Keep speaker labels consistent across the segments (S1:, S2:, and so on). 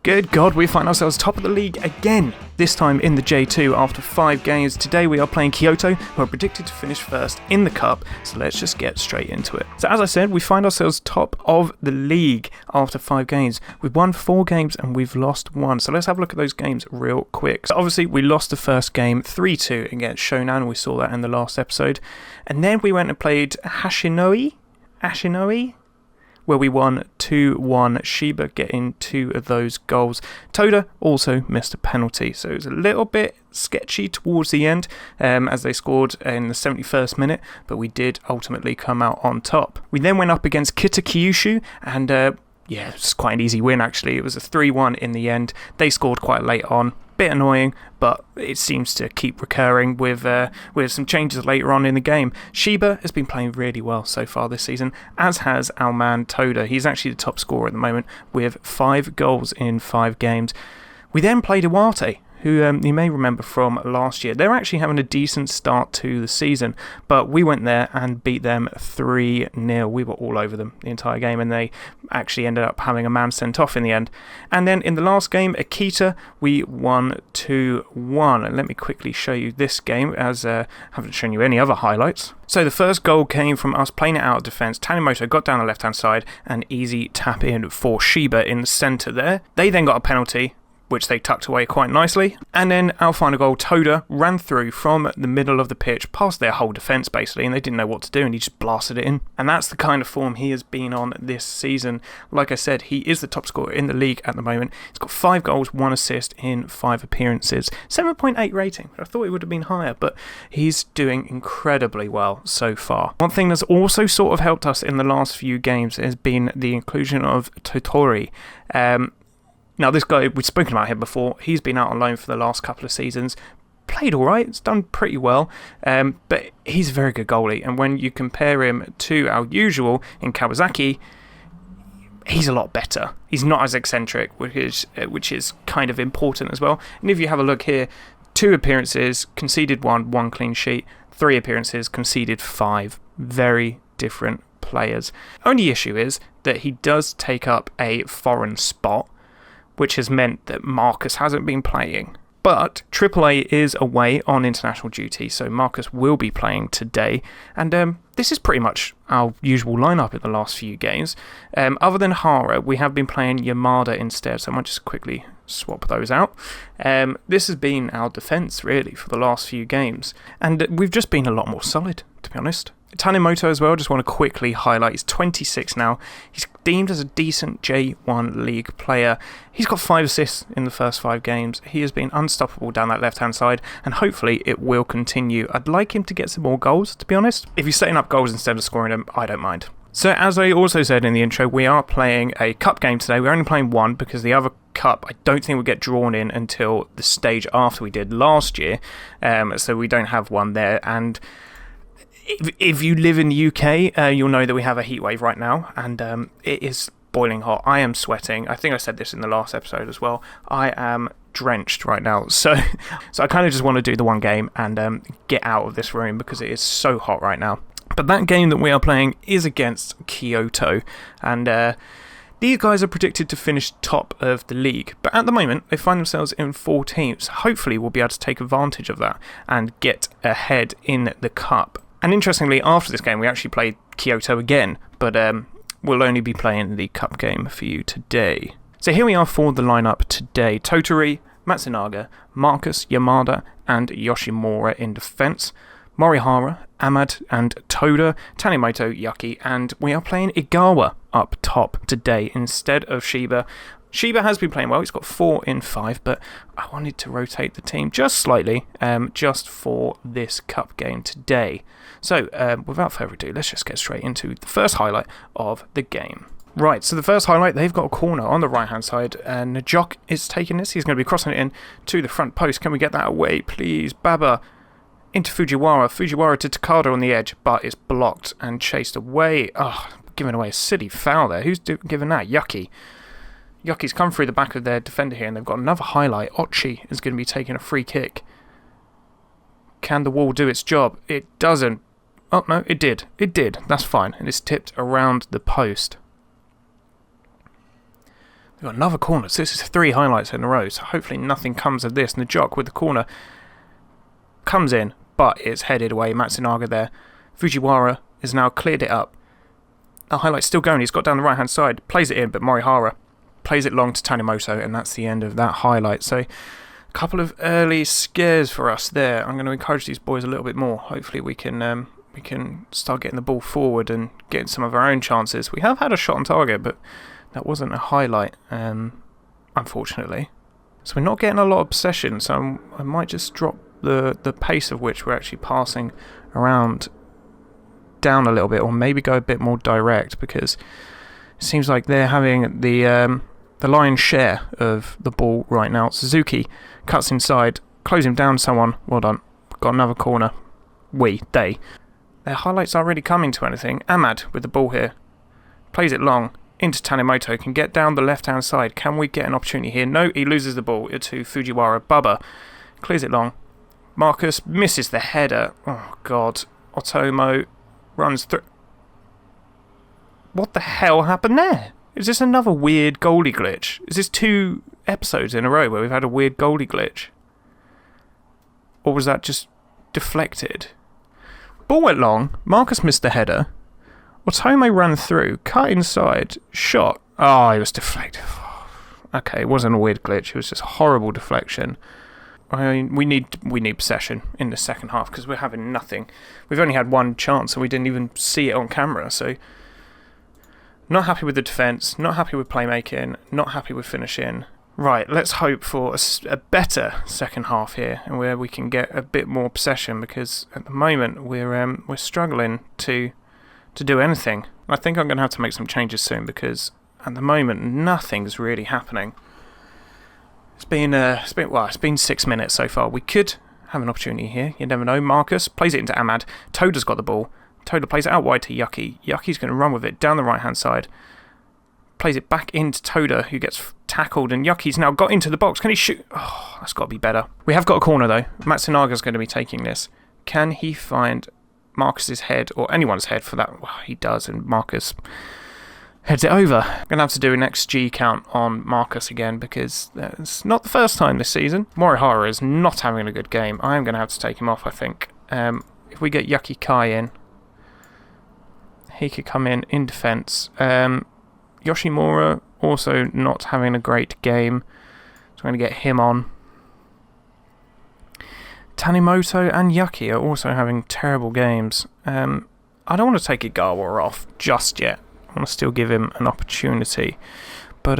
S1: Good God, we find ourselves top of the league again, this time in the J2 after 5 games. Today we are playing Kyoto, who are predicted to finish first in the cup, so let's just get straight into it. So as I said, we find ourselves top of the league after 5 games. We've won 4 games and we've lost 1, so let's have a look at those games real quick. So obviously we lost the first game 3-2 against Shonan, we saw that in the last episode, and then we went and played Ashinoi, where we won 2-1, Shiba getting 2 of those goals. Toda also missed a penalty, so it was a little bit sketchy towards the end as they scored in the 71st minute, but we did ultimately come out on top. We then went up against Kyushu and it was quite an easy win actually. It was a 3-1 in the end. They scored quite late on. Bit annoying, but it seems to keep recurring with some changes later on in the game. Shiba has been playing really well so far this season, as has our man Toda. He's actually the top scorer at the moment with 5 goals in 5 games. We then played Iwate, who you may remember from last year. They're actually having a decent start to the season, but we went there and beat them 3-0. We were all over them the entire game, and they actually ended up having a man sent off in the end. And then in the last game, Akita, we won 2-1. And let me quickly show you this game, as I haven't shown you any other highlights. So the first goal came from us playing it out of defence. Tanimoto got down the left-hand side, and easy tap in for Shiba in the centre there. They then got a penalty, which they tucked away quite nicely. And then our final goal, Toda ran through from the middle of the pitch, past their whole defence basically, and they didn't know what to do, and he just blasted it in. And that's the kind of form he has been on this season. Like I said, he is the top scorer in the league at the moment. He's got 5 goals, 1 assist in 5 appearances. 7.8 rating. I thought it would have been higher, but he's doing incredibly well so far. One thing that's also sort of helped us in the last few games has been the inclusion of Totori. Now, this guy, we've spoken about him before. He's been out on loan for the last couple of seasons. Played all right. It's done pretty well. But he's a very good goalie. And when you compare him to our usual in Kawasaki, he's a lot better. He's not as eccentric, which is kind of important as well. And if you have a look here, 2 appearances, conceded 1 clean sheet. 3 appearances, conceded 5. Very different players. Only issue is that he does take up a foreign spot, which has meant that Marcus hasn't been playing. But AAA is away on international duty, so Marcus will be playing today. And this is pretty much our usual lineup in the last few games. Other than Hara, we have been playing Yamada instead, so I might just quickly swap those out. This has been our defence, really, for the last few games. And we've just been a lot more solid, to be honest. Tanimoto as well, just want to quickly highlight, he's 26 now. He's deemed as a decent J1 league player. He's got 5 assists in the first 5 games. He has been unstoppable down that left-hand side, and hopefully it will continue. I'd like him to get some more goals, to be honest. If he's setting up goals instead of scoring them, I don't mind. So as I also said in the intro, we are playing a cup game today. We're only playing 1 because the other cup I don't think will get drawn in until the stage after we did last year. So we don't have one there, and if you live in the UK, you'll know that we have a heat wave right now, and it is boiling hot. I am sweating. I think I said this in the last episode as well. I am drenched right now, so I kind of just want to do the one game and get out of this room because it is so hot right now. But that game that we are playing is against Kyoto, and these guys are predicted to finish top of the league, but at the moment they find themselves in 14th. So hopefully we'll be able to take advantage of that and get ahead in the cup. And interestingly, after this game, we actually played Kyoto again, but we'll only be playing the cup game for you today. So here we are for the lineup today. Totori, Matsunaga, Marcus, Yamada, and Yoshimura in defence. Morihara, Ahmad, and Toda, Tanimoto, Yuki, and we are playing Igawa up top today instead of Shiba. Shiba has been playing well, he's got 4 in 5, but I wanted to rotate the team just slightly, just for this cup game today. So, without further ado, let's just get straight into the first highlight of the game. Right, so the first highlight, they've got a corner on the right-hand side, and Najok is taking this. He's going to be crossing it in to the front post. Can we get that away, please? Baba into Fujiwara. Fujiwara to Takada on the edge, but it's blocked and chased away. Oh, giving away a silly foul there. Who's giving that? Yuki. Yuki's come through the back of their defender here, and they've got another highlight. Ochi is going to be taking a free kick. Can the wall do its job? It doesn't. Oh, no, it did. It did. That's fine. And it's tipped around the post. We've got another corner. So this is 3 highlights in a row. So hopefully nothing comes of this. And the Jock with the corner comes in, but it's headed away. Matsunaga there. Fujiwara has now cleared it up. The highlight's still going. He's got down the right-hand side. Plays it in, but Morihara plays it long to Tanimoto, and that's the end of that highlight. So a couple of early scares for us there. I'm going to encourage these boys a little bit more. Hopefully we can start getting the ball forward and getting some of our own chances. We have had a shot on target, but that wasn't a highlight, unfortunately. So we're not getting a lot of possession, so I might just drop the pace of which we're actually passing around down a little bit, or maybe go a bit more direct, because it seems like they're having the lion's share of the ball right now. Suzuki cuts inside, closing down someone. Well done. Got another corner. They. Their highlights aren't really coming to anything. Ahmad with the ball here. Plays it long into Tanimoto. Can get down the left-hand side. Can we get an opportunity here? No, he loses the ball to Fujiwara. Bubba clears it long. Marcus misses the header. Oh, God. Otomo runs through. What the hell happened there? Is this another weird goalie glitch? Is this 2 episodes in a row where we've had a weird goalie glitch? Or was that just deflected? Ball went long. Marcus missed the header. Otome ran through, cut inside, shot. Oh, he was deflected. Okay, it wasn't a weird glitch. It was just horrible deflection. I mean, we need possession in the second half, because we're having nothing. We've only had 1 chance and we didn't even see it on camera. So, not happy with the defence, not happy with playmaking, not happy with finishing. Right, let's hope for a better second half here, and where we can get a bit more possession, because at the moment we're struggling to do anything. I think I'm going to have to make some changes soon, because at the moment nothing's really happening. It's been 6 minutes so far. We could have an opportunity here. You never know. Marcus plays it into Ahmad. Toda's got the ball. Toda plays it out wide to Yuki. Yuki's going to run with it down the right-hand side. Plays it back into Toda, who gets tackled, and Yuki's now got into the box. Can he shoot? Oh, that's got to be better. We have got a corner, though. Matsunaga's going to be taking this. Can he find Marcus's head, or anyone's head for that? Well, he does, and Marcus heads it over. I'm going to have to do an XG count on Marcus again, because it's not the first time this season. Morihara is not having a good game. I am going to have to take him off, I think. If we get Yuki Kai in, he could come in defence. Yoshimura also not having a great game, so I'm going to get him on. Tanimoto and Yuki are also having terrible games. I don't want to take Igawa off just yet. I want to still give him an opportunity, but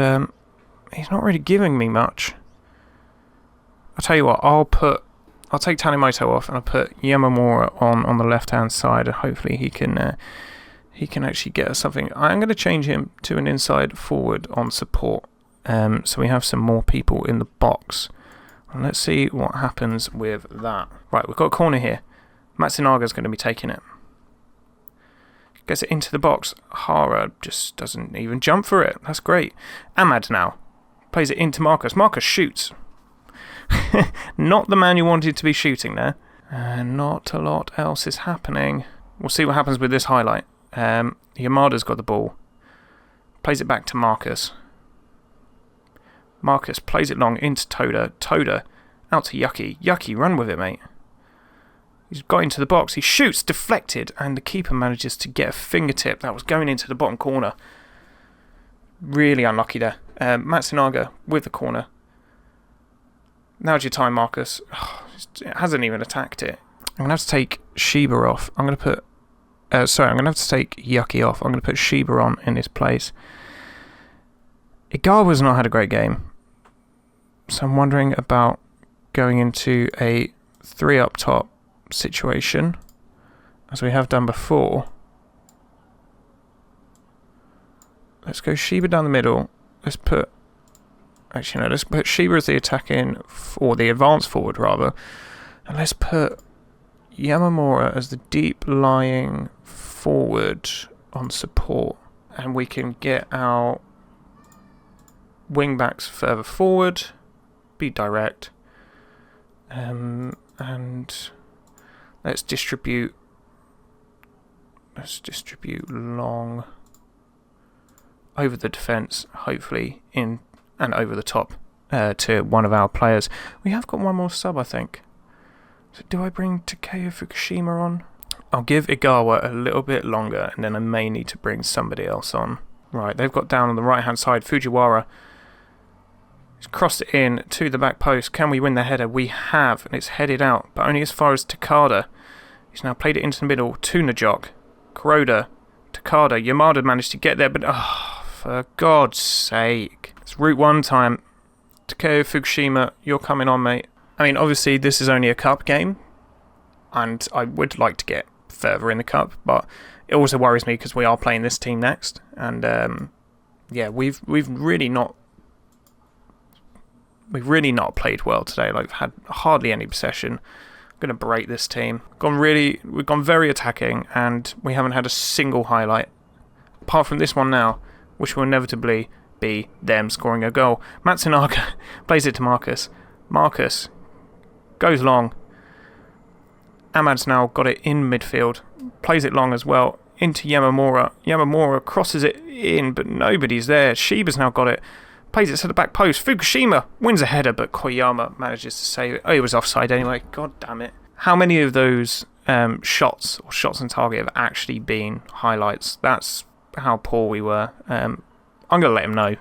S1: he's not really giving me much. I'll tell you what, I'll take Tanimoto off, and I'll put Yamamura on the left-hand side, and hopefully he can actually get us something. I'm going to change him to an inside forward on support, so we have some more people in the box. And let's see what happens with that. Right, we've got a corner here. Matsunaga's going to be taking it. Gets it into the box. Hara just doesn't even jump for it. That's great. Ahmad now plays it into Marcus. Marcus shoots. Not the man you wanted to be shooting there. Not a lot else is happening. We'll see what happens with this highlight. Yamada's got the ball. Plays it back to Marcus. Marcus plays it long into Toda. Toda out to Yuki. Yuki, run with it, mate. He's got into the box. He shoots, deflected, and the keeper manages to get a fingertip. That was going into the bottom corner. Really unlucky there. Matsunaga with the corner. Now's your time, Marcus. Oh, it hasn't even attacked it. I'm going to have to take Shiba off. I'm going to put... I'm going to have to take Yuki off. I'm going to put Shiba on in his place. Igawa's not had a great game, so I'm wondering about going into a 3 up top situation, as we have done before. Let's go Shiba down the middle. Let's put Shiba as the attacking, or the advance forward rather, and let's put Yamamura as the deep lying forward on support, and we can get our wing backs further forward, be direct, and let's distribute long over the defence, hopefully and over the top to one of our players. We have got one more sub, I think. So do I bring Takeo Fukushima on? I'll give Igawa a little bit longer, and then I may need to bring somebody else on. Right, they've got down on the right-hand side. Fujiwara. He's crossed it in to the back post. Can we win the header? We have, and it's headed out, but only as far as Takada. He's now played it into the middle to Najok. Kuroda. Takada. Yamada managed to get there, but for God's sake. It's Route 1 time. Takeo Fukushima, you're coming on, mate. I mean, obviously, this is only a cup game, and I would like to get further in the cup, but it also worries me because we are playing this team next, and yeah, we've really not played well today. Like, we've had hardly any possession. I'm gonna break this team. We've gone very attacking, and we haven't had a single highlight apart from this one now, which will inevitably be them scoring a goal. Matsunaga plays it to Marcus. Marcus goes long. Ahmad's now got it in midfield. Plays it long as well. Into Yamamura. Yamamura crosses it in, but nobody's there. Shiba's now got it. Plays it to the back post. Fukushima wins a header, but Koyama manages to save it. Oh, he was offside anyway. God damn it. How many of those shots on target have actually been highlights? That's how poor we were. I'm going to let him know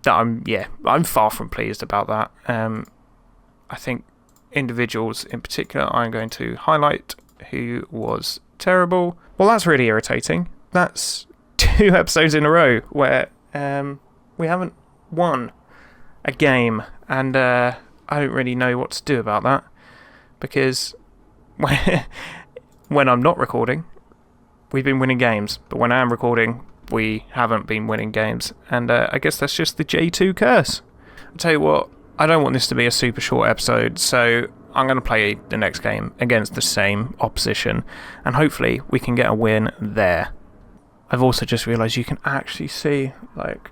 S1: that I'm far from pleased about that. I think individuals in particular I'm going to highlight who was terrible. Well, that's really irritating. That's 2 episodes in a row where we haven't won a game, and I don't really know what to do about that, because when I'm not recording, we've been winning games, but when I am recording, we haven't been winning games, and I guess that's just the J2 curse. I'll tell you what, I don't want this to be a super short episode, so I'm going to play the next game against the same opposition, and hopefully we can get a win there. I've also just realised you can actually see like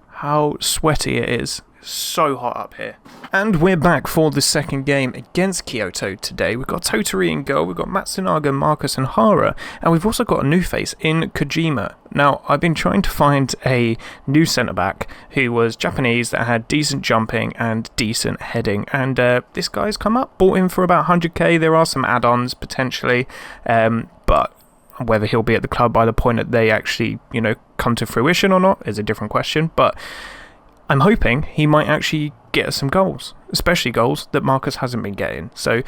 S1: how sweaty it is. It's so hot up here. And we're back for the second game against Kyoto today. We've got Totori in goal, we've got Matsunaga, Marcus and Hara, and we've also got a new face in Kojima. Now, I've been trying to find a new centre-back who was Japanese that had decent jumping and decent heading, and this guy's come up, bought him for about 100k. There are some add-ons potentially, but whether he'll be at the club by the point that they actually, come to fruition or not is a different question, but I'm hoping he might actually get us some goals, especially goals that Marcus hasn't been getting. So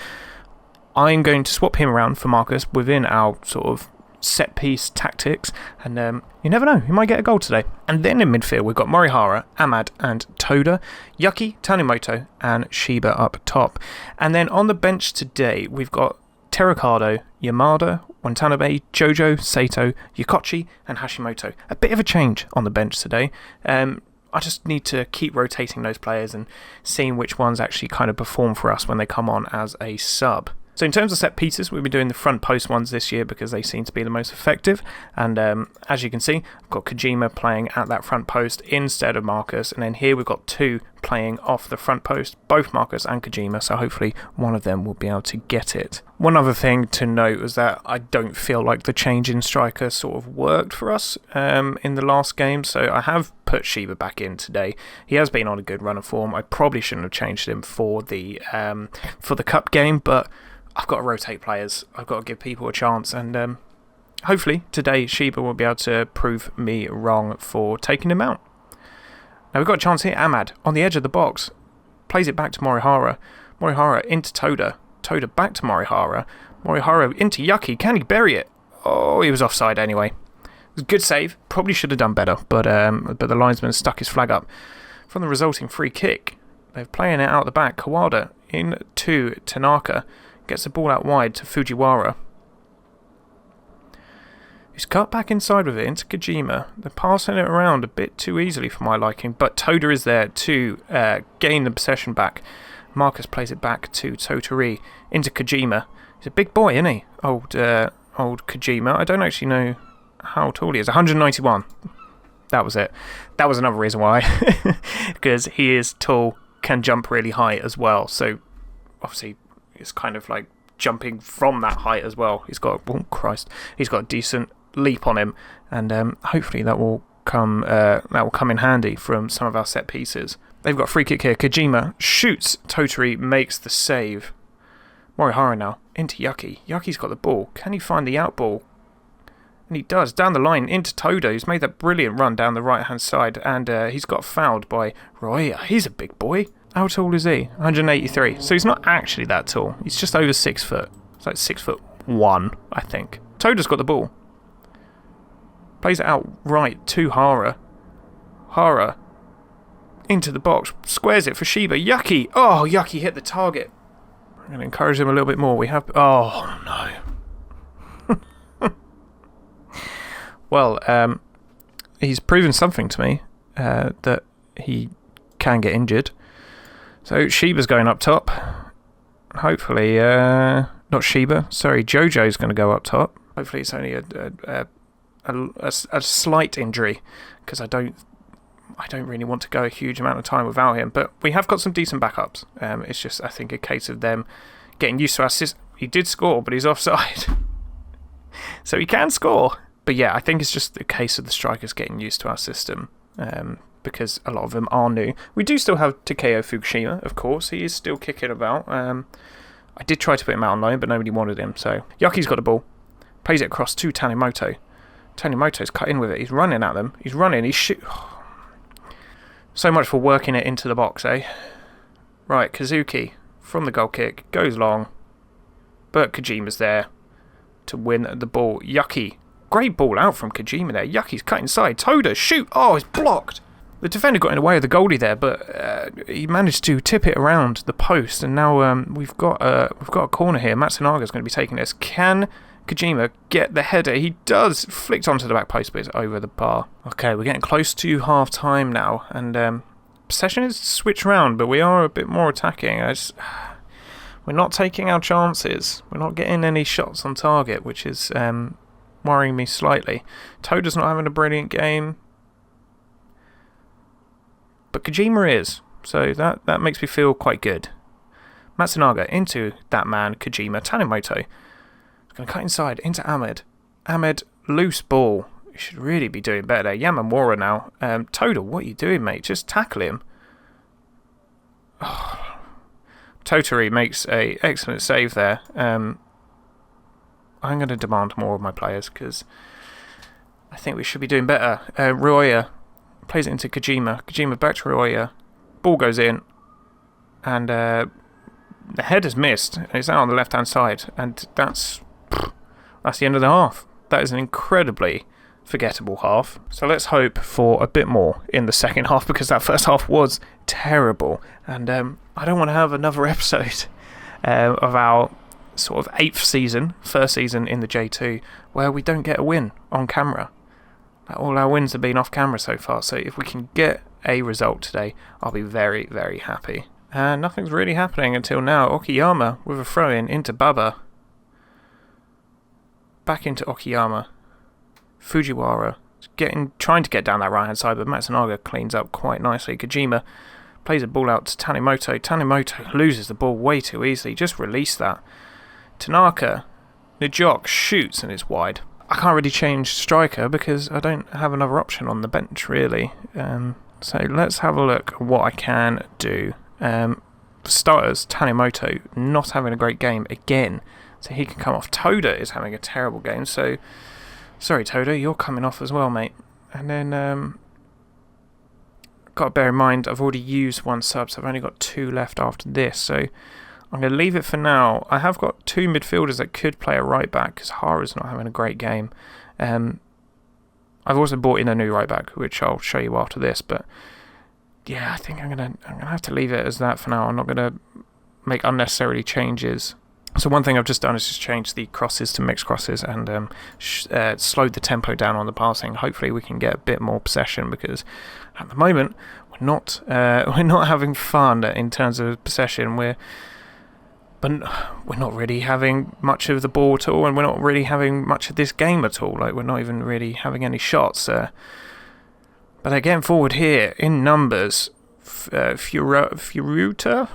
S1: I'm going to swap him around for Marcus within our sort of set-piece tactics, and you never know, he might get a goal today. And then in midfield, we've got Morihara, Ahmad and Toda, Yuki, Tanimoto and Shiba up top. And then on the bench today, we've got Terakado, Yamada, Watanabe, Jojo, Sato, Yukochi and Hashimoto. A bit of a change on the bench today. I just need to keep rotating those players and seeing which ones actually kind of perform for us when they come on as a sub. So in terms of set pieces, we've been doing the front post ones this year because they seem to be the most effective. And as you can see, I've got Kojima playing at that front post instead of Marcus. And then here we've got 2 playing off the front post, both Marcus and Kojima. So hopefully one of them will be able to get it. One other thing to note was that I don't feel like the change in striker sort of worked for us in the last game. So I have put Shiba back in today. He has been on a good run of form. I probably shouldn't have changed him for the cup game, but I've got to rotate players. I've got to give people a chance, and hopefully today Shiba will be able to prove me wrong for taking him out. Now we've got a chance here. Ahmad on the edge of the box plays it back to Morihara. Morihara into Toda. Toda back to Morihara. Morihara into Yuki. Can he bury it? Oh, he was offside anyway. It was a good save. Probably should have done better, but the linesman stuck his flag up from the resulting free kick. They're playing it out the back. Kawada into Tanaka. Gets the ball out wide to Fujiwara. He's cut back inside with it into Kojima. They're passing it around a bit too easily for my liking, but Toda is there to gain the possession back. Marcus plays it back to Totori into Kojima. He's a big boy, isn't he? Old Kojima. I don't actually know how tall he is. 191. That was it. That was another reason why. Because he is tall, can jump really high as well. So obviously it's kind of like jumping from that height as well. He's got a decent leap on him, and hopefully that will come in handy from some of our set pieces. They've got a free kick here. Kojima shoots. Totori makes the save. Morihara now into Yuki. Yuki's got the ball. Can he find the out ball? And he does. Down the line into Todo. He's made that brilliant run down the right-hand side. And he's got fouled by Roya. He's a big boy. How tall is he? 183. So he's not actually that tall. He's just over 6 foot. It's like 6'1", I think. Todo's got the ball. Plays it out right to Hara. Hara into the box. Squares it for Shiba. Yuki. Oh, Yuki hit the target. I'm going to encourage him a little bit more. We have... Oh, no. Well, he's proven something to me. That he can get injured. So Shiba's going up top. Hopefully... not Shiba. Sorry, Jojo's going to go up top. Hopefully it's only a slight injury, because I don't really want to go a huge amount of time without him. But we have got some decent backups. It's just, I think, a case of them getting used to our system. He did score, but he's offside. So he can score. But yeah, I think it's just a case of the strikers getting used to our system, because a lot of them are new. We do still have Takeo Fukushima, of course. He is still kicking about. I did try to put him out on loan, but nobody wanted him. So Yuki's got the ball. Plays it across to Tanimoto. Tanimoto's cut in with it. He's running at them. He's running. He's shoot. So much for working it into the box, eh? Right, Kazuki from the goal kick goes long, but Kojima's there to win the ball. Yuki, great ball out from Kojima there. Yuki's cut inside. Toda, shoot. Oh, it's blocked. The defender got in the way of the goalie there, but he managed to tip it around the post, and now we've got a corner here. Matsunaga's going to be taking this. Can Kojima get the header? He does. Flicked onto the back post, but it's over the bar. Okay, we're getting close to half time now, and possession is switched round, but we are a bit more attacking. We're not taking our chances. We're not getting any shots on target, which is worrying me slightly. Toda's not having a brilliant game, but Kojima is, so that makes me feel quite good. Matsunaga into that man, Kojima. Tanimoto going to cut inside into Ahmed. Ahmed, loose ball. You should really be doing better there. Yamamura now. Toda, what are you doing, mate? Just tackle him. Oh. Totori makes a excellent save there. I'm going to demand more of my players, because I think we should be doing better. Ruoya plays it into Kojima. Kojima back to Ruoya. Ball goes in, and the header's missed. It's out on the left-hand side, and that's the end of the half. That is an incredibly forgettable half. So let's hope for a bit more in the second half, because that first half was terrible, and I don't want to have another episode of our sort of first season in the J2, where we don't get a win on camera. All our wins have been off camera so far, so if we can get a result today, I'll be very, very happy. And nothing's really happening until now. Okiyama with a throw-in into Baba. Back into Okiyama. Fujiwara trying to get down that right-hand side, but Matsunaga cleans up quite nicely. Kojima plays a ball out to Tanimoto. Tanimoto loses the ball way too easily. Just release that. Tanaka, Nijok shoots and it's wide. I can't really change striker because I don't have another option on the bench, really. So let's have a look at what I can do. For starters, Tanimoto not having a great game again, so he can come off. Toda is having a terrible game, so sorry Toda, you're coming off as well, mate. And then got to bear in mind I've already used one sub, so I've only got 2 left after this, so I'm going to leave it for now. I have got 2 midfielders that could play a right back, because Hara's not having a great game. I've also bought in a new right back, which I'll show you after this, but yeah, I think I'm gonna have to leave it as that for now. I'm not gonna make unnecessary changes. So one thing I've just done is just change the crosses to mixed crosses and slowed the tempo down on the passing. Hopefully we can get a bit more possession, because at the moment we're not having fun in terms of possession. But we're not really having much of the ball at all, and we're not really having much of this game at all. Like, we're not even really having any shots. But they're getting forward here in numbers. Furuta,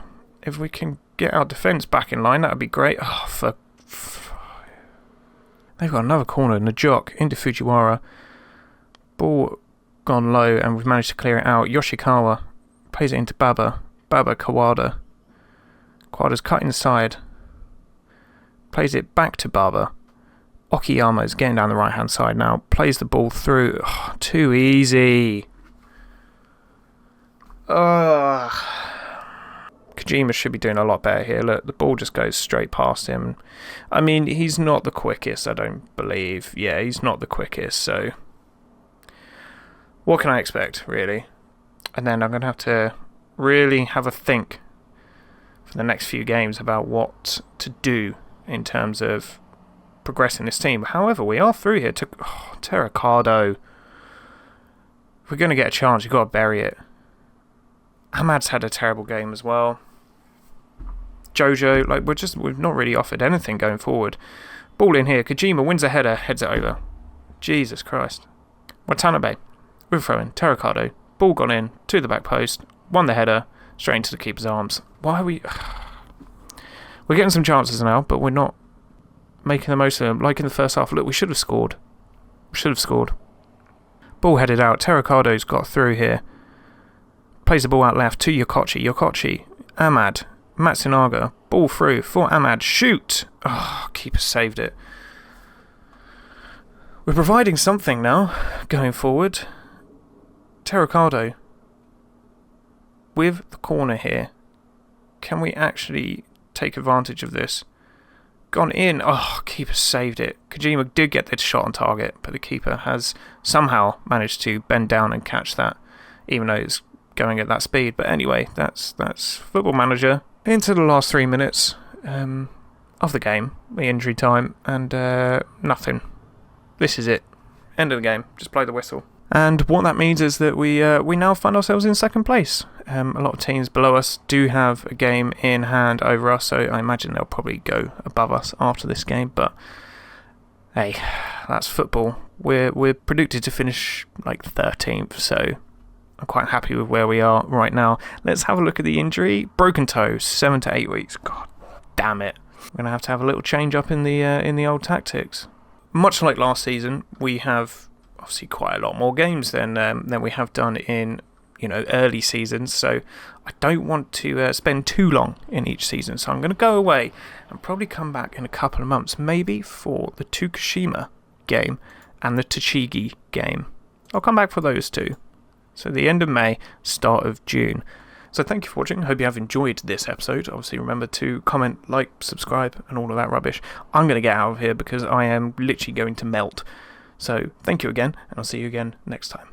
S1: if we can get our defence back in line, that would be great. Oh, they've got another corner. Najok into Fujiwara. Ball gone low, and we've managed to clear it out. Yoshikawa plays it into Baba. Baba Kawada. Kawada's cut inside. Plays it back to Baba. Okiyama is getting down the right-hand side now. Plays the ball through. Oh, too easy. Kojima should be doing a lot better here. Look, the ball just goes straight past him. I mean, he's not the quickest, I don't believe. Yeah, he's not the quickest, so... what can I expect, really? And then I'm going to have to really have a think for the next few games about what to do in terms of progressing this team. However, we are through here to Terracado. If we're going to get a chance, you've got to bury it. Ahmad's had a terrible game as well. Jojo, like, we've not really offered anything going forward. Ball in here. Kojima wins a header, heads it over. Jesus Christ. Watanabe. We're throwing. Terracado. Ball gone in to the back post. Won the header. Straight into the keeper's arms. Why are we... we're getting some chances now, but we're not making the most of them. Like in the first half. Look, we should have scored. Ball headed out. Terracado's got through here. Plays the ball out left to Yokochi. Ahmad. Matsunaga. Ball through for Ahmad. Shoot! Oh, keeper saved it. We're providing something now going forward. Terracado. With the corner here. Can we actually take advantage of this? Gone in. Oh, keeper saved it. Kojima did get the shot on target, but the keeper has somehow managed to bend down and catch that, even though it's going at that speed. But anyway, that's Football Manager. Into the last 3 minutes of the game, the injury time, and nothing. This is it. End of the game. Just play the whistle. And what that means is that we now find ourselves in second place. A lot of teams below us do have a game in hand over us, so I imagine they'll probably go above us after this game. But hey, that's football. We're predicted to finish like 13th, so I'm quite happy with where we are right now. Let's have a look at the injury. Broken toe, 7 to 8 weeks. God damn it. We're going to have a little change up in the old tactics. Much like last season, we have obviously quite a lot more games than we have done in early seasons. So I don't want to spend too long in each season. So I'm going to go away and probably come back in a couple of months, maybe for the Tokushima game and the Tochigi game. I'll come back for those two. So the end of May, start of June. So thank you for watching. I hope you have enjoyed this episode. Obviously remember to comment, like, subscribe and all of that rubbish. I'm going to get out of here because I am literally going to melt. So thank you again, and I'll see you again next time.